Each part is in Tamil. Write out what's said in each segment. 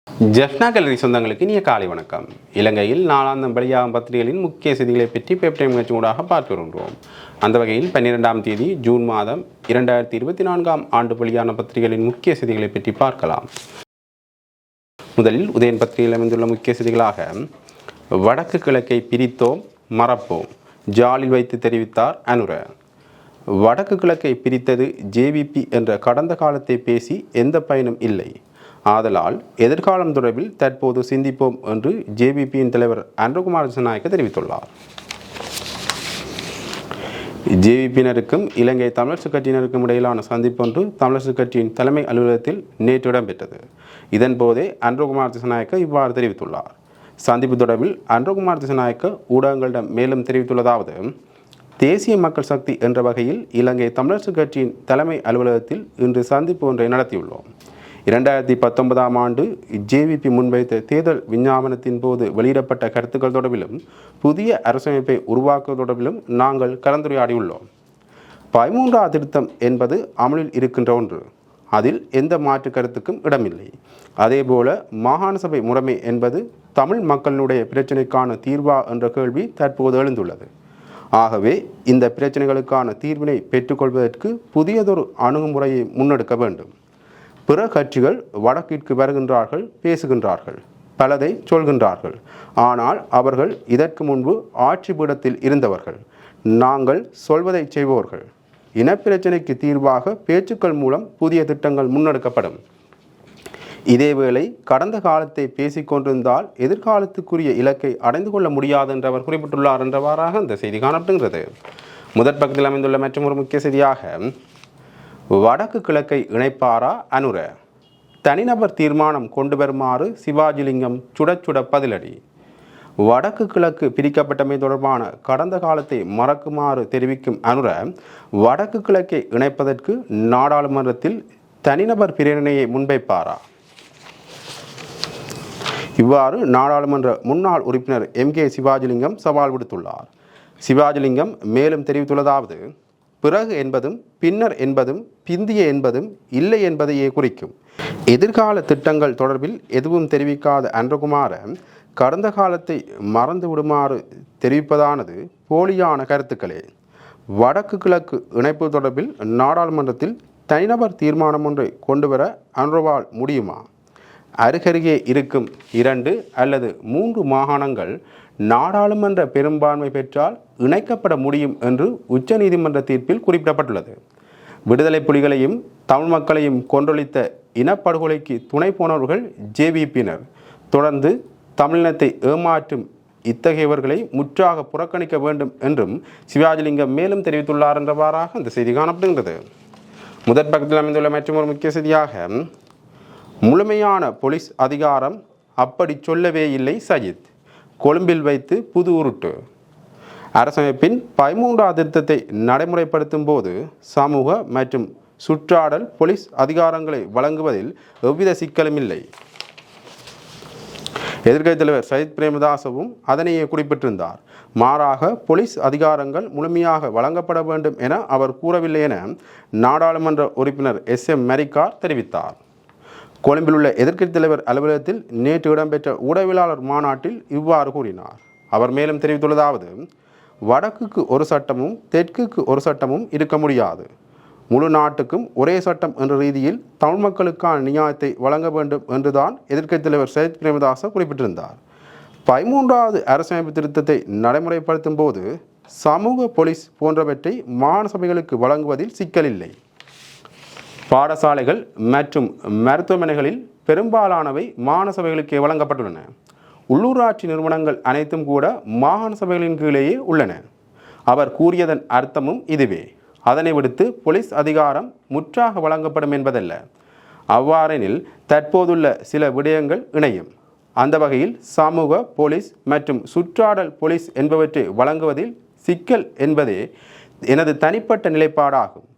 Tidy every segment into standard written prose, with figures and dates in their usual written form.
ஜெஃப்னா கல்லூரி சொந்தங்களுக்கு இனிய காலை வணக்கம். இலங்கையில் நாளாந்தம் வெளியாகும் பத்திரிகைகளின் முக்கிய செய்திகளை பற்றி பேப்டைம் நிகழ்ச்சி ஊடாக பார்த்து வருகின்றோம். அந்த வகையில் 12ஆம் தேதி ஜூன் மாதம் 2024ஆம் ஆண்டு வெளியான பத்திரிகைகளின் முக்கிய செய்திகளை பற்றி பார்க்கலாம். முதலில் உதயன் பத்திரிகையில் அமைந்துள்ள முக்கிய செய்திகளாக வடக்கு கிழக்கை பிரித்தோம் மறப்போம் ஜாலில் வைத்து தெரிவித்தார் அனுர. வடக்கு கிழக்கை பிரித்தது ஜேவிபி என்ற கடந்த காலத்தை பேசி எந்த பயனும் இல்லை, ஆதலால் எதிர்காலம் தொடர்பில் தற்போது சிந்திப்போம் என்று ஜேவிபியின் தலைவர் அனுரகுமார் திசாநாயக்க தெரிவித்துள்ளார். ஜேவிபியினருக்கும் இலங்கை தமிழரசு கட்சியினருக்கும் இடையிலான சந்திப்பொன்று தமிழரசு கட்சியின் தலைமை அலுவலகத்தில் நேற்று இடம்பெற்றது. இதன்போதே அனுரகுமார் திசாநாயக்க இவ்வாறு தெரிவித்துள்ளார். சந்திப்பு தொடர்பில் அனுரகுமார் திசாநாயக்க ஊடகங்களிடம் மேலும் தெரிவித்துள்ளதாவது: தேசிய மக்கள் சக்தி என்ற வகையில் இலங்கை தமிழரசு கட்சியின் தலைமை அலுவலகத்தில் இன்று சந்திப்பு ஒன்றை நடத்தியுள்ளோம். 2019ஆம் ஆண்டு ஜேவிபி முன்வைத்த தேர்தல் விஞ்ஞாபனத்தின் போது வெளியிடப்பட்ட கருத்துக்கள் தொடர்பிலும் புதிய அரசமைப்பை உருவாக்குவது தொடர்பிலும் நாங்கள் கலந்துரையாடியுள்ளோம். 13ஆம் திருத்தம் என்பது அமலில் இருக்கின்ற ஒன்று, அதில் எந்த மாற்று கருத்துக்கும் இடமில்லை. அதேபோல மாகாண சபை முறைமை என்பது தமிழ் மக்களினுடைய பிரச்சினைக்கான தீர்வா என்ற கேள்வி தற்போது எழுந்துள்ளது. ஆகவே இந்த பிரச்சனைகளுக்கான தீர்வினை பெற்றுக்கொள்வதற்கு புதியதொரு அணுகுமுறையை முன்னெடுக்க வேண்டும். பிற கட்சிகள் வடக்கிற்கு வருகின்றார்கள், பேசுகின்றார்கள், பலதை சொல்கின்றார்கள். ஆனால் அவர்கள் இதற்கு முன்பு ஆட்சி பீடத்தில் இருந்தவர்கள். நாங்கள் சொல்வதை செய்வோர்கள். இனப்பிரச்சனைக்கு தீர்வாக பேச்சுக்கள் மூலம் புதிய திட்டங்கள் முன்னெடுக்கப்படும். இதேவேளை கடந்த காலத்தை பேசிக்கொண்டிருந்தால் எதிர்காலத்துக்குரிய இலக்கை அடைந்து கொள்ள முடியாது என்று அவர் குறிப்பிட்டுள்ளார் என்றவாறாக இந்த செய்தி காணப்படுகிறது. முதற் பக்கத்தில் அமைந்துள்ள மற்றொரு முக்கிய செய்தியாக வடக்கு கிழக்கை இணைப்பாரா அனுர, தனிநபர் தீர்மானம் கொண்டு வருமாறு சிவாஜிலிங்கம் சுட பதிலடி. வடக்கு கிழக்கு பிரிக்கப்பட்டமை தொடர்பான கடந்த காலத்தை மறக்குமாறு தெரிவிக்கும் அனுர, வடக்கு கிழக்கை இணைப்பதற்கு நாடாளுமன்றத்தில் தனிநபர் பிரேரணையை முன்வைப்பாரா? இவ்வாறு நாடாளுமன்ற முன்னாள் உறுப்பினர் MK சிவாஜிலிங்கம் சவால் விடுத்துள்ளார். சிவாஜிலிங்கம் மேலும் தெரிவித்துள்ளதாவது: பிறகு என்பதும் பின்னர் என்பதும் பிந்திய என்பதும் இல்லை என்பதையே குறிக்கும். எதிர்கால திட்டங்கள் தொடர்பில் எதுவும் தெரிவிக்காத அனுரகுமார கடந்த காலத்தை மறந்து விடுமாறு தெரிவிப்பதானது போலியான கருத்துக்களே. வடக்கு கிழக்கு இணைப்பு தொடர்பில் நாடாளுமன்றத்தில் தனிநபர் தீர்மானம் ஒன்றை கொண்டு வர அனுரவால் முடியுமா? அருகருகே இருக்கும் 2 அல்லது 3 மாகாணங்கள் நாடாளுமன்ற பெரும்பான்மை பெற்றால் இணைக்கப்பட முடியும் என்று உச்சநீதிமன்ற தீர்ப்பில் குறிப்பிடப்பட்டுள்ளது. விடுதலை புலிகளையும் தமிழ் மக்களையும் கொன்றொழித்த இனப்படுகொலைக்கு துணை போனவர்கள் ஜேவிபியினர். தொடர்ந்து தமிழினத்தை ஏமாற்றும் இத்தகையவர்களை முற்றாக புறக்கணிக்க வேண்டும் என்றும் சிவாஜிலிங்கம் மேலும் தெரிவித்துள்ளார் என்றவாறாக இந்த செய்தி காணப்படுகிறது. முதற் பக்கத்தில் அமைந்துள்ள மற்றொரு முக்கிய செய்தியாக முழுமையான போலீஸ் அதிகாரம் அப்படி சொல்லவே இல்லை சஜித், கொழும்பில் வைத்து புது உருட்டு. அரசமைப்பின் 13ஆம் திருத்தத்தை நடைமுறைப்படுத்தும் போது சமூக மற்றும் சுற்றாடல் போலீஸ் அதிகாரங்களை வழங்குவதில் எவ்வித சிக்கலும் இல்லை. எதிர்க்கட்சித் தலைவர் சஜித் பிரேமதாசவும் அதனையே குறிப்பிட்டிருந்தார். மாறாக போலீஸ் அதிகாரங்கள் முழுமையாக வழங்கப்பட வேண்டும் என அவர் கூறவில்லை என நாடாளுமன்ற உறுப்பினர் SM மெரிக்கார் தெரிவித்தார். கொழும்பில் உள்ள எதிர்க்கட்சித் தலைவர் அலுவலகத்தில் நேற்று இடம்பெற்ற ஊடகவியலாளர் மாநாட்டில் இவ்வாறு கூறினார். அவர் மேலும் தெரிவித்துள்ளதாவது: வடக்குக்கு ஒரு சட்டமும் தெற்குக்கு ஒரு சட்டமும் இருக்க முடியாது. முழு நாட்டுக்கும் ஒரே சட்டம் என்ற ரீதியில் தமிழ் மக்களுக்கான நியாயத்தை வழங்க வேண்டும் என்றுதான் எதிர்க்கட்சித் தலைவர் சஜித் பிரேமதாச குறிப்பிட்டிருந்தார். 13வது அரசமைப்பு திருத்தத்தை நடைமுறைப்படுத்தும் போது சமூக போலீஸ் போன்றவற்றை மாகாண சபைகளுக்கு வழங்குவதில் சிக்கலில்லை. பாடசாலைகள் மற்றும் மருத்துவமனைகளில் பெரும்பாலானவை மாகாண சபைகளுக்கே வழங்கப்பட்டுள்ளன. உள்ளூராட்சி நிறுவனங்கள் அனைத்தும் கூட மாகாண சபைகளின் கீழேயே உள்ளன. அவர் கூறியதன் அர்த்தமும் இதுவே. அதனை விடுத்து போலீஸ் அதிகாரம் முற்றாக வழங்கப்படும் என்பதல்ல. அவ்வாறெனில் தற்போதுள்ள சில விடயங்கள் இணையும். அந்த வகையில் சமூக போலீஸ் மற்றும் சுற்றாடல் போலீஸ் என்பவற்றை வழங்குவதில் சிக்கல் என்பதே எனது தனிப்பட்ட நிலைப்பாடாகும்.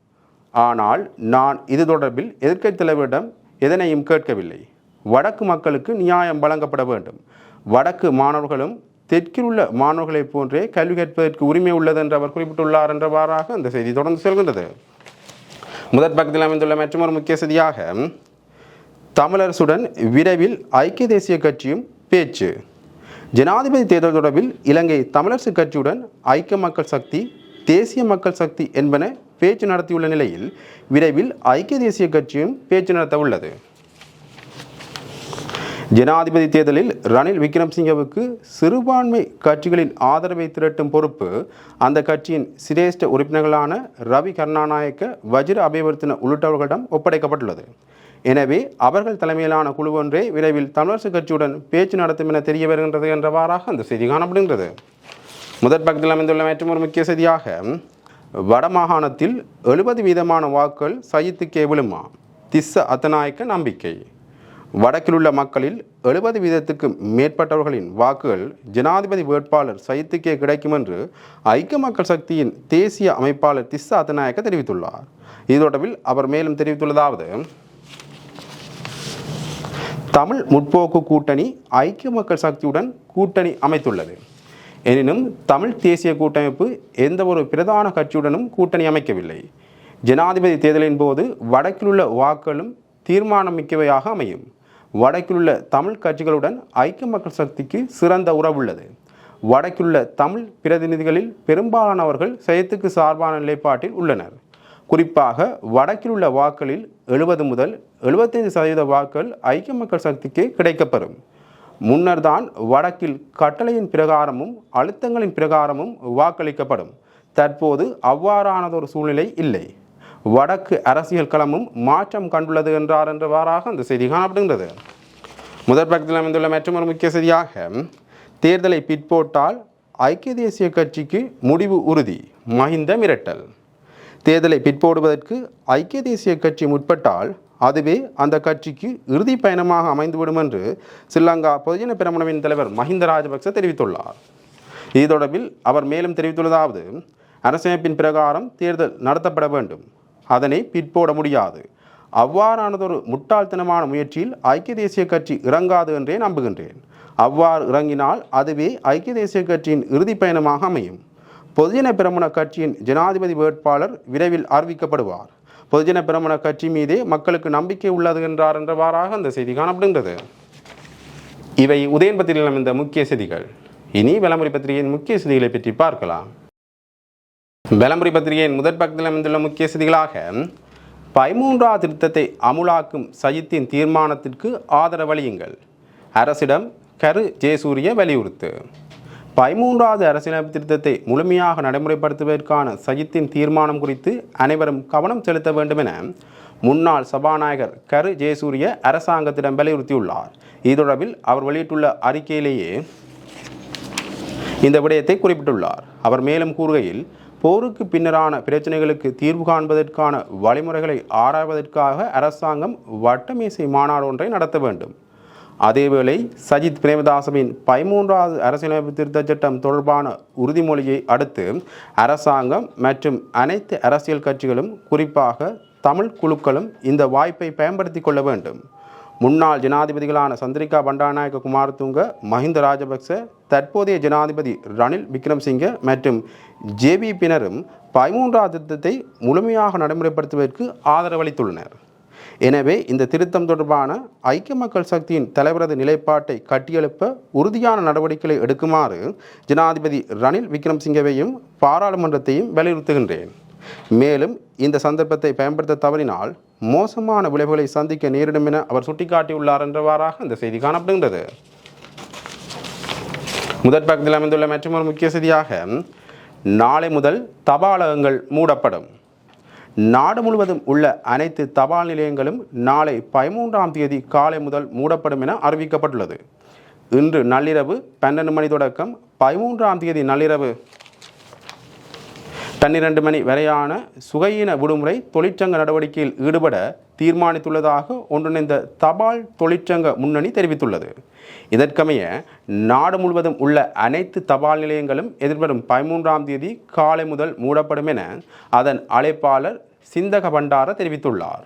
ஆனால் நான் இது தொடர்பில் எதிர்க்கட்சித் தலைவரிடம் எதனையும் கேட்கவில்லை. வடக்கு மக்களுக்கு நியாயம் வழங்கப்பட வேண்டும். வடக்கு மாணவர்களும் தெற்கில் உள்ள மாணவர்களைப் போன்றே கல்வி கற்பதற்கு உரிமை உள்ளது என்று அவர் குறிப்பிட்டுள்ளார் என்றவாறாக இந்த செய்தி தொடர்ந்து செல்கின்றது. முதற் பக்கத்தில் அமைந்துள்ள மற்றொரு முக்கிய செய்தியாக தமிழரசுடன் விரைவில் ஐக்கிய தேசிய கட்சியும் பேச்சு. ஜனாதிபதி தேர்தல் தொடர்பில் இலங்கை தமிழரசு கட்சியுடன் ஐக்கிய மக்கள் சக்தி, தேசிய மக்கள் சக்தி என்பன பேச்சு நடத்தியுள்ள நிலையில் விரைவில் ஐக்கிய தேசிய கட்சியும் பேச்சு நடத்த உள்ளது. ஜனாதிபதி தேர்தலில் ரணில் விக்ரமசிங்கவுக்கு சிறுபான்மை கட்சிகளின் ஆதரவை திரட்டும் பொறுப்பு அந்த கட்சியின் சிரேஷ்ட உறுப்பினர்களான ரவி கருணாநாயக்க, வஜிர அபேவர்த்தன உள்ளிட்டவர்களிடம் ஒப்படைக்கப்பட்டுள்ளது. எனவே அவர்கள் தலைமையிலான குழு ஒன்றே விரைவில் தமிழரசு கட்சியுடன் பேச்சு நடத்தும் என தெரிய வருகின்றது என்றவாறாக அந்த செய்தி காணப்படுகின்றது. முதற் பக்கத்தில் அமைந்துள்ள மற்றொரு முக்கிய செய்தியாக, வடமாகாணத்தில் 70% வாக்குகள் சஜித்துக்கே விழுமா, திஸ்ஸ அத்தநாயக்க நம்பிக்கை. வடக்கில் உள்ள மக்களில் 70% மேற்பட்டவர்களின் வாக்குகள் ஜனாதிபதி வேட்பாளர் சஜித்துக்கே கிடைக்கும் என்று ஐக்கிய மக்கள் சக்தியின் தேசிய அமைப்பாளர் திஸ்ஸ அத்தநாயக்க தெரிவித்துள்ளார். இது தொடர்பில் அவர் மேலும் தெரிவித்துள்ளதாவது, தமிழ் முற்போக்கு கூட்டணி ஐக்கிய மக்கள் சக்தியுடன் கூட்டணி அமைத்துள்ளது. எனினும் தமிழ் தேசிய கூட்டமைப்பு எந்த ஒரு பிரதான கட்சியுடனும் கூட்டணி அமைக்கவில்லை. ஜனாதிபதி தேர்தலின் போது வடக்கில் உள்ள வாக்குகளும் தீர்மானம் மிக்கவையாக அமையும். வடக்கிலுள்ள தமிழ் கட்சிகளுடன் ஐக்கிய மக்கள் சக்திக்கு சிறந்த உறவுள்ளது. வடக்கிலுள்ள தமிழ் பிரதிநிதிகளில் பெரும்பாலானவர்கள் சஜித்துக்கு சார்பான நிலைப்பாட்டில் உள்ளனர். குறிப்பாக வடக்கில் உள்ள வாக்குகளில் 70 முதல் 75% வாக்குகள் ஐக்கிய மக்கள் சக்திக்கு கிடைக்கப்பெறும். முன்னர் தான் வடக்கில் கட்டளையின் பிரகாரமும் அழுத்தங்களின் பிரகாரமும் வாக்களிக்கப்படும். தற்போது அவ்வாறானதொரு சூழ்நிலை இல்லை. வடக்கு அரசியல் களமும் மாற்றம் கண்டுள்ளது என்றார் என்றவாறாக அந்த செய்தி காணப்படுகின்றது. முதற் பக்கத்தில் அமைந்துள்ள மற்றொரு முக்கிய செய்தியாக, தேர்தலை பிற்போட்டால் ஐக்கிய தேசிய கட்சிக்கு முடிவு உறுதி, மஹிந்த மிரட்டல். தேர்தலை பிற்போடுவதற்கு ஐக்கிய தேசிய கட்சி முற்பட்டால் அதுவே அந்த கட்சிக்கு இறுதி பயணமாக அமைந்துவிடும் என்று ஸ்ரீலங்கா பொதுஜன பெரமுனவின் தலைவர் மஹிந்த ராஜபக்ச தெரிவித்துள்ளார். இது தொடர்பில் அவர் மேலும் தெரிவித்துள்ளதாவது, அரசமைப்பின் பிரகாரம் தேர்தல் நடத்தப்பட வேண்டும், அதனை பிற்போட முடியாது. அவ்வாறானதொரு முட்டாள்தனமான முயற்சியில் ஐக்கிய தேசிய கட்சி இறங்காது என்றே நம்புகின்றேன். அவ்வாறு இறங்கினால் அதுவே ஐக்கிய தேசிய கட்சியின் இறுதி பயணமாக அமையும். பொதுஜன பெரமுன கட்சியின் ஜனாதிபதி வேட்பாளர் விரைவில் அறிவிக்கப்படுவார். பொதுஜன பெரமுன கட்சி மீதே மக்களுக்கு நம்பிக்கை உள்ளது என்றார் என்றவாறாக அந்த செய்தி காணப்படுகின்றது. இவை உதயன் பத்திரிகையில் அமைந்த முக்கிய செய்திகள். இனி விளம்பரி பத்திரிகையின் முக்கிய செய்திகளை பற்றி பார்க்கலாம். விளம்பரி பத்திரிகையின் முதற் பக்கத்தில் அமைந்துள்ள முக்கிய செய்திகளாக, 13வது திருத்தத்தை அமுலாக்கும் சஜித்தின் தீர்மானத்திற்கு ஆதரவளியுங்கள், அரசிடம் கரு ஜெயசூரிய வலியுறுத்து. 13வது அரசியலமைப்பு திருத்தத்தை முழுமையாக நடைமுறைப்படுத்துவதற்கான சஜித்தின் தீர்மானம் குறித்து அனைவரும் கவனம் செலுத்த வேண்டும் என முன்னாள் சபாநாயகர் கரு ஜெயசூரிய அரசாங்கத்திடம் வலியுறுத்தியுள்ளார். இது தொடர்பில் அவர் வெளியிட்டுள்ள அறிக்கையிலேயே இந்த விடயத்தை குறிப்பிட்டுள்ளார். அவர் மேலும் கூறுகையில், போருக்கு பின்னரான பிரச்சனைகளுக்கு தீர்வு காண்பதற்கான வழிமுறைகளை ஆராய்வதற்காக அரசாங்கம் வட்டமேசை மாநாடு ஒன்றை நடத்த வேண்டும். அதேவேளை சஜித் பிரேமதாசவின் 13வது அரசியலமைப்பு திருத்தச் சட்டம் தொடர்பான உறுதிமொழியை அடுத்து அரசாங்கம் மற்றும் அனைத்து அரசியல் கட்சிகளும், குறிப்பாக தமிழ் குழுக்களும் இந்த வாய்ப்பை பயன்படுத்தி கொள்ள வேண்டும். முன்னாள் ஜனாதிபதிகளான சந்திரிகா பண்டாரநாயக்க குமாரதுங்க, மஹிந்த ராஜபக்ச, தற்போதைய ஜனாதிபதி ரணில் விக்ரமசிங்க மற்றும் ஜேவிபியினரும் 13வது திருத்தத்தை முழுமையாக நடைமுறைப்படுத்துவதற்கு ஆதரவளித்துள்ளனர். எனவே இந்த திருத்தம் தொடர்பான ஐக்கிய மக்கள் சக்தியின் தலைவரது நிலைப்பாட்டை கட்டியெழுப்ப உறுதியான நடவடிக்கைகளை எடுக்குமாறு ஜனாதிபதி ரணில் விக்ரமசிங்கவையும் பாராளுமன்றத்தையும் வலியுறுத்துகின்றேன். மேலும் இந்த சந்தர்ப்பத்தை பயன்படுத்த தவறினால் மோசமான விளைவுகளை சந்திக்க நேரிடும் என அவர் சுட்டிக்காட்டியுள்ளார் என்றவாறாக இந்த செய்தி காணப்படுகின்றது. முதற் பக்கத்தில் அமைந்துள்ள மற்றொரு முக்கிய செய்தியாக, நாளை முதல் தபாலகங்கள் மூடப்படும். நாடு முழுவதும் உள்ள அனைத்து தபால் நிலையங்களும் நாளை 13ஆம் தேதி காலை முதல் மூடப்படும் என அறிவிக்கப்பட்டுள்ளது. இன்று நள்ளிரவு 12 மணி தொடக்கம் 13ஆம் தேதி நள்ளிரவு 12 மணி வரையான சுகையின விடுமுறை தொழிற்சங்க நடவடிக்கையில் ஈடுபட தீர்மானித்துள்ளதாக ஒன்றிணைந்த தபால் தொழிற்சங்க முன்னணி தெரிவித்துள்ளது. இதற்கமைய நாடு முழுவதும் உள்ள அனைத்து தபால் நிலையங்களும் எதிர்வரும் 13ஆம் தேதி காலை முதல் மூடப்படும் என அதன் அழைப்பாளர் சிந்தக பண்டார தெரிவித்துள்ளார்.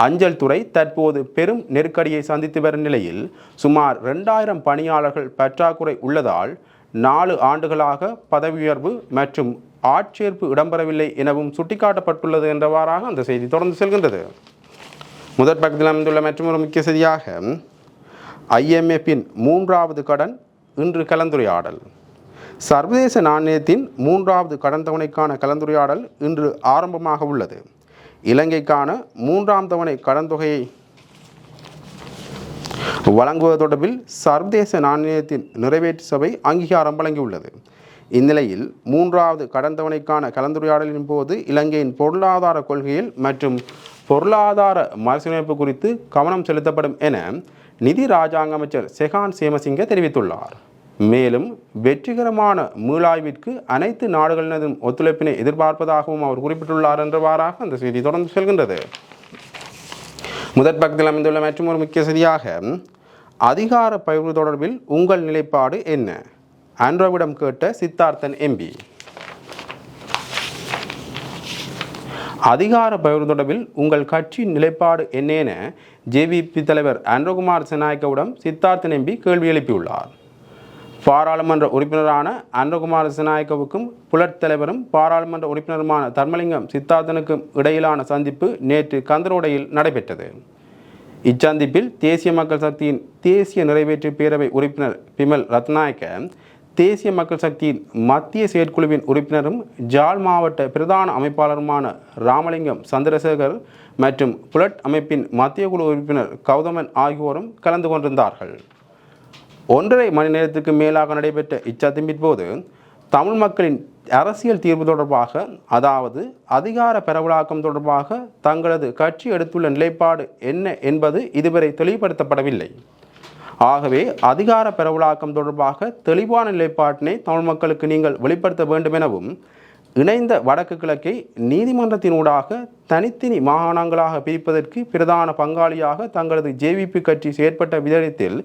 அஞ்சல் துறை தற்போது பெரும் நெருக்கடியை சந்தித்து வரும் நிலையில் சுமார் 2000 பணியாளர்கள் பற்றாக்குறை உள்ளதால் 4 ஆண்டுகளாக பதவி உயர்வு மற்றும் ஆட்சேர்ப்பு இடம்பெறவில்லை எனவும் சுட்டிக்காட்டப்பட்டுள்ளது என்றவாறாக அந்த செய்தி தொடர்ந்து செல்கின்றது. முதற் பக்கத்தில் அமைந்துள்ள மற்றொரு முக்கிய செய்தியாக IMFின் 3வது கடன் இன்று கலந்துரையாடல். சர்வதேச நாணயத்தின் 3வது கடன் தவணைக்கான கலந்துரையாடல் இன்று ஆரம்பமாக உள்ளது. இலங்கைக்கான 3ஆம் தவணை கடன் தொகையை வழங்குவது தொடர்பில் சர்வதேச நாணயத்தின் நிறைவேற்று சபை அங்கீகாரம் வழங்கியுள்ளது. இந்நிலையில் 3வது கடன் தவணைக்கான கலந்துரையாடலின் போது இலங்கையின் பொருளாதார கொள்கையில் மற்றும் பொருளாதார மறுசீரமைப்பு குறித்து கவனம் செலுத்தப்படும் என நிதி ராஜாங்க அமைச்சர் செகான் சேமசிங்க தெரிவித்துள்ளார். மேலும் வெற்றிகரமான மீளாய்விற்கு அனைத்து நாடுகளினதும் ஒத்துழைப்பினை எதிர்பார்ப்பதாகவும் அவர் குறிப்பிட்டுள்ளார் என்றவாறாக அந்த செய்தி தொடர்ந்து செல்கின்றது. முதற் பக்கத்தில் அமைந்துள்ள மற்றொரு முக்கிய செய்தியாக அதிகார பகிர்வு தொடர்பில் உங்கள் நிலைப்பாடு என்ன? ஆண்ட்ரோவிடம் கேட்ட சித்தார்த்தன் எம்பி. அதிகார பகிர்வு தொடர்பில் உங்கள் கட்சியின் நிலைப்பாடு என்ன என JVP தலைவர் ஆண்ட்ரோகுமார் திசாநாயக்கவிடம் சித்தார்த்தன் எம்பி கேள்வி எழுப்பியுள்ளார். பாராளுமன்ற உறுப்பினரான ஆண்ட்ரோகுமார் திசாநாயக்கவுக்கும் புலட் தலைவரும் பாராளுமன்ற உறுப்பினருமான தர்மலிங்கம் சித்தார்த்தனுக்கும் இடையிலான சந்திப்பு நேற்று கந்தரோடையில் நடைபெற்றது. இச்சந்திப்பில் தேசிய மக்கள் சக்தியின் தேசிய நிறைவேற்று பேரவை உறுப்பினர் பிமல் ரத்நாயக்க, தேசிய மக்கள் சக்தியின் மத்திய செயற்குழுவின் உறுப்பினரும் ஜாழ் மாவட்ட பிரதான அமைப்பாளருமான ராமலிங்கம் சந்திரசேகர் மற்றும் புலட் அமைப்பின் மத்திய குழு உறுப்பினர் கௌதமன் ஆகியோரும் கலந்து கொண்டிருந்தார்கள். 1.5 மணி நேரத்துக்கு மேலாக நடைபெற்ற இச்சந்திப்பின் போது தமிழ் மக்களின் அரசியல் தீர்வு தொடர்பாக, அதாவது அதிகார பரவலாக்கம் தொடர்பாக தங்களது கட்சி எடுத்துள்ள நிலைப்பாடு என்ன என்பது இதுவரை தெளிவுபடுத்தப்படவில்லை. ஆகவே அதிகார பரவலாக்கம் தொடர்பாக தெளிவான நிலைப்பாட்டினை தமிழ் மக்களுக்கு நீங்கள் வெளிப்படுத்த வேண்டும் எனவும், இணைந்த வடக்கு கிழக்கை நீதிமன்றத்தினூடாக தனித்தனி மாகாணங்களாக பிரிப்பதற்கு பிரதான பங்காளியாக தங்களது JVP கட்சி செயற்பட்ட விதத்தில்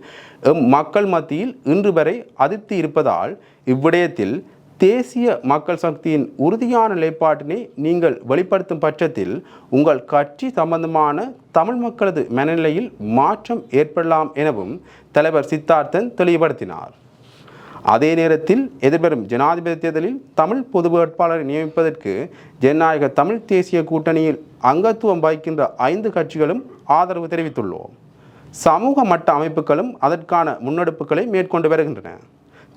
மக்கள் மத்தியில் இன்று வரை அதிர்த்தி இருப்பதால் இவ்விடயத்தில் தேசிய மக்கள் சக்தியின் உறுதியான நிலைப்பாட்டினை நீங்கள் வெளிப்படுத்தும் பட்சத்தில் உங்கள் கட்சி சம்பந்தமான தமிழ் மக்களது மனநிலையில் மாற்றம் ஏற்படலாம் எனவும் தலைவர் சித்தார்த்தன் தெளிவுபடுத்தினார். அதே நேரத்தில் எதிர்வரும் ஜனாதிபதி தேர்தலில் தமிழ் பொது வேட்பாளரை நியமிப்பதற்கு ஜனநாயக தமிழ் தேசிய கூட்டணியில் அங்கத்துவம் வகிக்கின்ற 5 கட்சிகளும் ஆதரவு தெரிவித்துள்ளோம். சமூக மட்ட அமைப்புகளும் அதற்கான முன்னெடுப்புகளை மேற்கொண்டு வருகின்றன.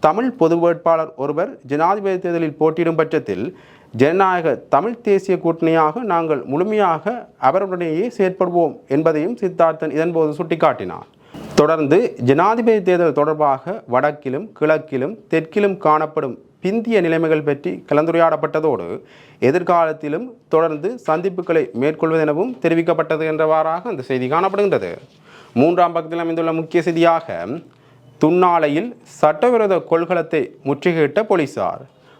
தமிழ் பொது வேட்பாளர் ஒருவர் ஜனாதிபதி தேர்தலில் போட்டியிடும் பட்சத்தில் ஜனநாயக தமிழ் தேசிய கூட்டணியாக நாங்கள் முழுமையாக அவருடனேயே செயற்படுவோம் என்பதையும் சித்தார்த்தன் இதன்போது சுட்டிக்காட்டினார். தொடர்ந்து ஜனாதிபதி தேர்தல் தொடர்பாக வடக்கிலும் கிழக்கிலும் தெற்கிலும் காணப்படும் பிந்திய நிலைமைகள் பற்றி கலந்துரையாடப்பட்டதோடு எதிர்காலத்திலும் தொடர்ந்து சந்திப்புகளை மேற்கொள்வதெனவும் தெரிவிக்கப்பட்டது என்றவாறாக அந்த செய்தி காணப்படுகின்றது. 3ஆம் பக்கத்தில் அமைந்துள்ள முக்கிய செய்தியாக துன்னாலையில் சட்டவிரோத கொள்கலத்தை முற்றுகையிட்ட போலீசார்,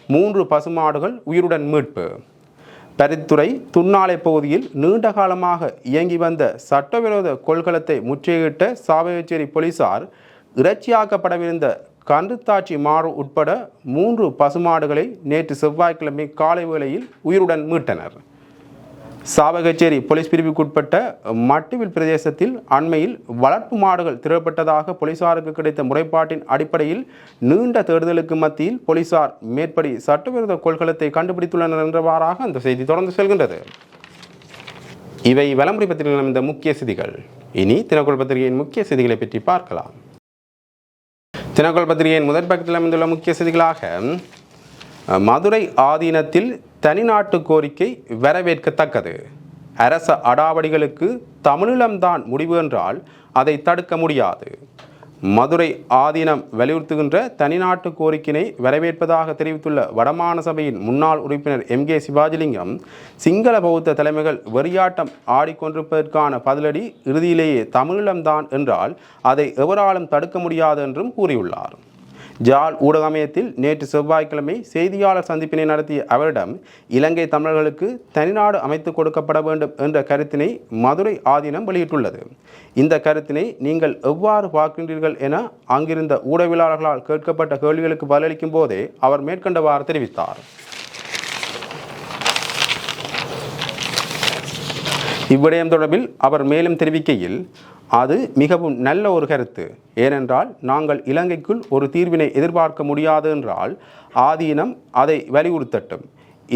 3 பசுமாடுகள் உயிருடன் மீட்பு. பரித்துறை துன்னாலை பகுதியில் நீண்ட காலமாக இயங்கி வந்த சட்டவிரோத கொள்கலத்தை முற்றுகையிட்ட சாவகச்சேரி போலீசார் இறைச்சியாக்கப்படவிருந்த கன்றுத்தாச்சி மாடு உட்பட 3 பசுமாடுகளை நேற்று செவ்வாய்க்கிழமை காலை வேளையில் உயிருடன் மீட்டனர். சாவகச்சேரி போலீஸ் பிரிவுக்குட்பட்ட மட்டுவில் பிரதேசத்தில் அண்மையில் வளர்ப்பு மாடுகள் திருடப்பட்டதாக போலீசாருக்கு கிடைத்த முறைப்பாட்டின் அடிப்படையில் நீண்ட தேடுதலுக்கு மத்தியில் போலீசார் மேற்படி சட்டவிரோத கொள்கலத்தை கண்டுபிடித்துள்ளனர் என்றவாறாக அந்த செய்தி தொடர்ந்து செல்கின்றது. இவை வலமுறை பத்திரிகையில் அமைந்த முக்கிய செய்திகள். இனி தினக்குள் பத்திரிகையின் முக்கிய செய்திகளை பற்றி பார்க்கலாம். தினக்குள் பத்திரிகையின் முதற் பக்கத்தில் அமைந்துள்ள முக்கிய செய்திகளாக மதுரை ஆதீனத்தில் தனிநாட்டு கோரிக்கை வரவேற்கத்தக்கது. அரச அடாவடிகளுக்கு தமிழீழம்தான் முடிவு என்றால் அதை தடுக்க முடியாது. மதுரை ஆதீனம் வலியுறுத்துகின்ற தனிநாட்டு கோரிக்கையை வரவேற்பதாக தெரிவித்துள்ள வடமாகாண சபையின் முன்னாள் உறுப்பினர் MK சிவாஜிலிங்கம், சிங்கள பௌத்த தலைமைகள் வெறியாட்டம் ஆடிக்கொண்டிருப்பதற்கான பதிலடி இறுதியிலேயே தமிழீழம்தான் என்றால் அதை எவராலும் தடுக்க முடியாது என்றும் கூறியுள்ளார். ஜாழ் ஊடக அமையத்தில் நேற்று செவ்வாய்க்கிழமை செய்தியாளர் சந்திப்பினை நடத்திய அவரிடம் இலங்கை தமிழர்களுக்கு தனிநாடு அமைத்து கொடுக்கப்பட வேண்டும் என்ற கருத்தினை மதுரை ஆதீனம் வெளியிட்டுள்ளது. இந்த கருத்தினை நீங்கள் எவ்வாறு பார்க்கின்றீர்கள் என அங்கிருந்த ஊடகவியலாளர்களால் கேட்கப்பட்ட கேள்விகளுக்கு பதிலளிக்கும் போதே அவர் மேற்கண்டவாறு தெரிவித்தார். இவ்விடயம் தொடர்பில் அவர் மேலும் தெரிவிக்கையில், அது மிகவும் நல்ல ஒரு கருத்து. ஏனென்றால் நாங்கள் இலங்கைக்குள் ஒரு தீர்வினை எதிர்பார்க்க முடியாது என்றால் ஆதீனம் அதை வலியுறுத்தட்டும்.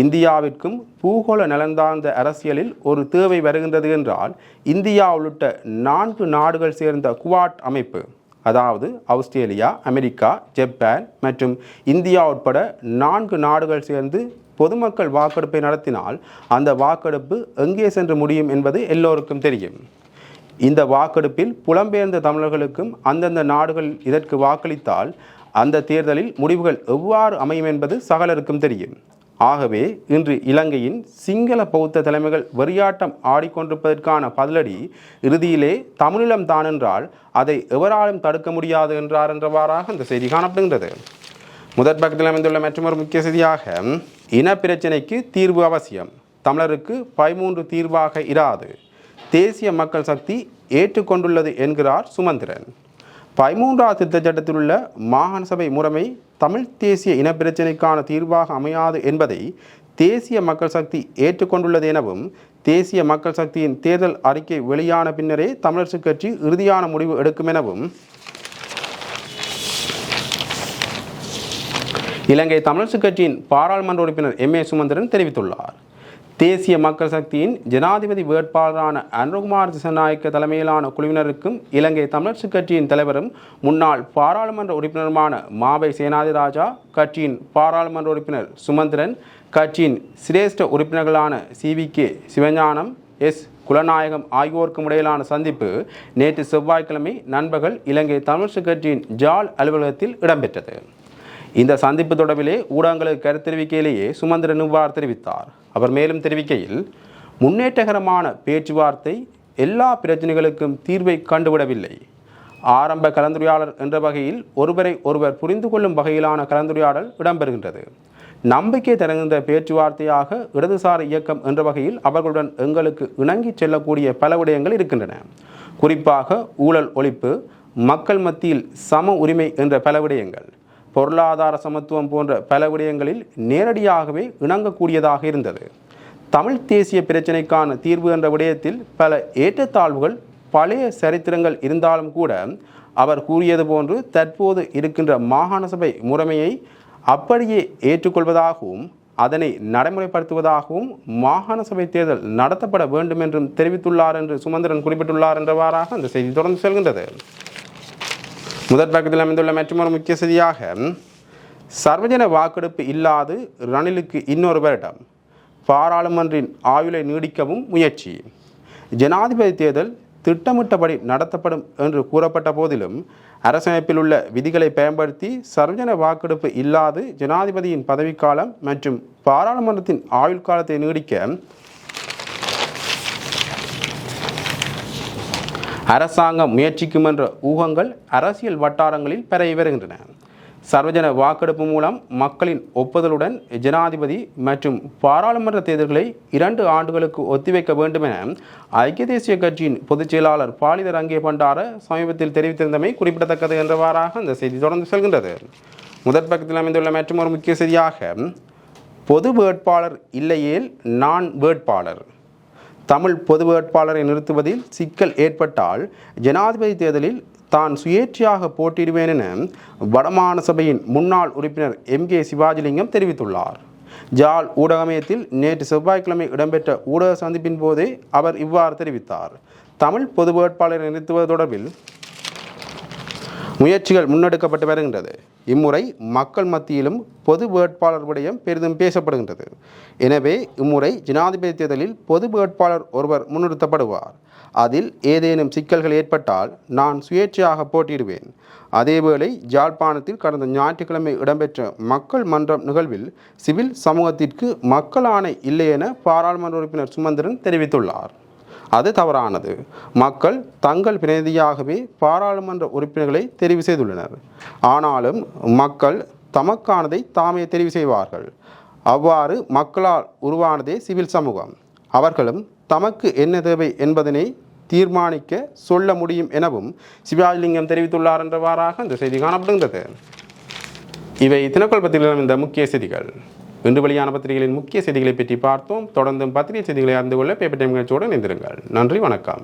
இந்தியாவிற்கும் பூகோள நலந்தார்ந்த அரசியலில் ஒரு தேவை வருகின்றது என்றால் இந்தியா உள்ளிட்ட 4 நாடுகள் சேர்ந்த குவாட் அமைப்பு, அதாவது ஆஸ்திரேலியா, அமெரிக்கா, ஜப்பான் மற்றும் இந்தியா உட்பட 4 நாடுகள் சேர்ந்து பொதுமக்கள் வாக்கெடுப்பை நடத்தினால் அந்த வாக்கெடுப்பு எங்கே சென்று முடியும் என்பது எல்லோருக்கும் தெரியும். இந்த வாக்கெடுப்பில் புலம்பெயர்ந்த தமிழர்களுக்கும் அந்தந்த நாடுகள் இதற்கு வாக்களித்தால் அந்த தேர்தலில் முடிவுகள் எவ்வாறு அமையும் என்பது சகலருக்கும் தெரியும். ஆகவே இன்று இலங்கையின் சிங்கள பௌத்த தலைமைகள் வெறியாட்டம் ஆடிக்கொண்டிருப்பதற்கான பதிலடி இறுதியிலே தமிழீழம் தான் என்றால் அதை எவராலும் தடுக்க முடியாது என்றார் என்றவாறாக இந்த செய்தி காணப்படுகின்றது. முதற் பக்கத்தில் அமைந்துள்ள மற்றொரு முக்கிய செய்தியாக, இன பிரச்சினைக்கு தீர்வு அவசியம், தமிழருக்கு 13 தீர்வாக இராது, தேசிய மக்கள் சக்தி ஏற்றுக்கொண்டுள்ளது என்கிறார் சுமந்திரன். 13ஆம் திருத்தச் சட்டத்தில் உள்ள மாகாண சபை முறைமை தமிழ் தேசிய இனப்பிரச்சினைக்கான தீர்வாக அமையாது என்பதை தேசிய மக்கள் சக்தி ஏற்றுக்கொண்டுள்ளது எனவும், தேசிய மக்கள் சக்தியின் தேர்தல் அறிக்கை வெளியான பின்னரே தமிழரசுக் கட்சி இறுதியான முடிவு எடுக்கும் எனவும் இலங்கை தமிழரசுக் கட்சியின் பாராளுமன்ற உறுப்பினர் எம்.ஏ. சுமந்திரன் தெரிவித்துள்ளார். தேசிய மக்கள் சக்தியின் ஜனாதிபதி வேட்பாளரான அனுரகுமார் திசாநாயக்க தலைமையிலான குழுவினருக்கும் இலங்கை தமிழரசுக் கட்சியின் தலைவரும் முன்னாள் பாராளுமன்ற உறுப்பினருமான மாவை சேனாதிராஜா, கட்சியின் பாராளுமன்ற உறுப்பினர் சுமந்திரன், கட்சியின் சிரேஷ்ட உறுப்பினர்களான சி.வி.கே. சிவஞானம், எஸ். குலநாயகம் ஆகியோருக்கும் இடையிலான சந்திப்பு நேற்று செவ்வாய்க்கிழமை நண்பகல் இலங்கை தமிழரசுக் கட்சியின் ஜாழ் அலுவலகத்தில் இடம்பெற்றது. இந்த சந்திப்பு தொடர்பிலே ஊடகங்களுக்கு கருத்து தெரிவிக்கையிலேயே சுமந்திரன் இவ்வாறு தெரிவித்தார். அவர் மேலும் தெரிவிக்கையில், முன்னேற்றகரமான பேச்சுவார்த்தை எல்லா பிரச்சனைகளுக்கும் தீர்வை கண்டுவிடவில்லை. ஆரம்ப கலந்துரையாடல் என்ற வகையில் ஒருவரை ஒருவர் புரிந்து கொள்ளும் வகையிலான கலந்துரையாடல் இடம்பெறுகின்றது. நம்பிக்கை தருகின்ற பேச்சுவார்த்தையாக இடதுசாரி இயக்கம் என்ற வகையில் அவர்களுடன் எங்களுக்கு இணங்கி செல்லக்கூடிய பல விடயங்கள் இருக்கின்றன. குறிப்பாக ஊழல் ஒழிப்பு, மக்கள் மத்தியில் சம உரிமை என்ற பல விடயங்கள், பொருளாதார சமத்துவம் போன்ற பல விடயங்களில் நேரடியாகவே இணங்கக்கூடியதாக இருந்தது. தமிழ் தேசிய பிரச்சினைக்கான தீர்வு என்ற விடயத்தில் பல ஏற்றத்தாழ்வுகள், பழைய சரித்திரங்கள் இருந்தாலும் கூட அவர் கூறியது போன்று தற்போது இருக்கின்ற மாகாண சபை முறைமையை அப்படியே ஏற்றுக்கொள்வதாகவும் அதனை நடைமுறைப்படுத்துவதாகவும் மாகாண சபை தேர்தல் நடத்தப்பட வேண்டும் என்றும் தெரிவித்துள்ளார் என்று சுமந்திரன் குறிப்பிட்டுள்ளார் என்றவாறாக அந்த செய்தி தொடர்ந்து செல்கின்றது. முதற் பக்கத்தில் அமைந்துள்ள மற்றொரு முக்கிய செய்தியாக, சர்வஜன வாக்கெடுப்பு இல்லாது ரணிலுக்கு இன்னொரு வருடம், பாராளுமன்றின் ஆயுளை நீடிக்கவும் முயற்சி. ஜனாதிபதி தேர்தல் திட்டமிட்டபடி நடத்தப்படும் என்று கூறப்பட்ட போதிலும் அரசமைப்பில் உள்ள விதிகளை பயன்படுத்தி சர்வஜன வாக்கெடுப்பு இல்லாது ஜனாதிபதியின் பதவிக்காலம் மற்றும் பாராளுமன்றத்தின் ஆயுள் காலத்தை நீடிக்க அரசாங்கம் முயற்சிக்கும் என்ற ஊகங்கள் அரசியல் வட்டாரங்களில் பரவி வருகின்றன. சர்வஜன வாக்கெடுப்பு மூலம் மக்களின் ஒப்புதலுடன் ஜனாதிபதி மற்றும் பாராளுமன்ற தேர்தல்களை 2 ஆண்டுகளுக்கு ஒத்திவைக்க வேண்டும் என ஐக்கிய தேசிய கட்சியின் பொதுச் செயலாளர் பாலித ரங்கே பண்டார சமீபத்தில் தெரிவித்திருந்தமை குறிப்பிடத்தக்கது என்றவாறாக அந்த செய்தி தொடர்ந்து செல்கின்றது. முதற் பக்கத்தில் அமைந்துள்ள மற்றொரு முக்கிய செய்தியாக, பொது வேட்பாளர் இல்லையேல் நான் வேட்பாளர், தமிழ் பொது வேட்பாளரை நிறுத்துவதில் சிக்கல் ஏற்பட்டால் ஜனாதிபதி தேர்தலில் தான் சுயேட்சையாக போட்டியிடுவேன் என வடமாகாண சபையின் முன்னாள் உறுப்பினர் எம்.கே. சிவாஜிலிங்கம் தெரிவித்துள்ளார். ஜாழ் ஊடகமயத்தில் நேற்று செவ்வாய்க்கிழமை இடம்பெற்ற ஊடக சந்திப்பின் போதே அவர் இவ்வாறு தெரிவித்தார். தமிழ் பொது வேட்பாளரை நிறுத்துவது தொடர்பில் முயற்சிகள் முன்னெடுக்கப்பட்டு வருகின்றது. இம்முறை மக்கள் மத்தியிலும் பொது வேட்பாளர் விடயம் பெரிதும் பேசப்படுகின்றது. எனவே இம்முறை ஜனாதிபதி தேர்தலில் பொது வேட்பாளர் ஒருவர் முன்னிறுத்தப்படுவார். அதில் ஏதேனும் சிக்கல்கள் ஏற்பட்டால் நான் சுயேட்சையாக போட்டியிடுவேன். அதேவேளை யாழ்ப்பாணத்தில் கடந்த ஞாயிற்றுக்கிழமை இடம்பெற்ற மக்கள் மன்றம் நிகழ்வில் சிவில் சமூகத்திற்கு மக்கள் ஆணை இல்லை என பாராளுமன்ற உறுப்பினர் சுமந்திரன் தெரிவித்துள்ளார். அது தவறானது. மக்கள் தங்கள் பிரதிநிதியாகவே பாராளுமன்ற உறுப்பினர்களை தெரிவு செய்துள்ளனர். ஆனாலும் மக்கள் தமக்கானதை தாமே தெரிவு செய்வார்கள். அவ்வாறு மக்களால் உருவானதே சிவில் சமூகம். அவர்களும் தமக்கு என்ன தேவை என்பதனை தீர்மானிக்க சொல்ல முடியும் எனவும் சிவாஜிலிங்கம் தெரிவித்துள்ளார் என்றவாறாக அந்த செய்தி காணப்படுகின்றது. இவை தினக்கொள் இந்த முக்கிய செய்திகள். இன்று வெளியான பத்திரிகைகளின் முக்கிய செய்திகளை பற்றி பார்த்தோம். தொடர்ந்தும் பத்திரிகை செய்திகளை அறிந்து கொள்ள பேப்பர் டைம் நிகழ்ச்சியோடு இணைந்திருங்கள். நன்றி, வணக்கம்.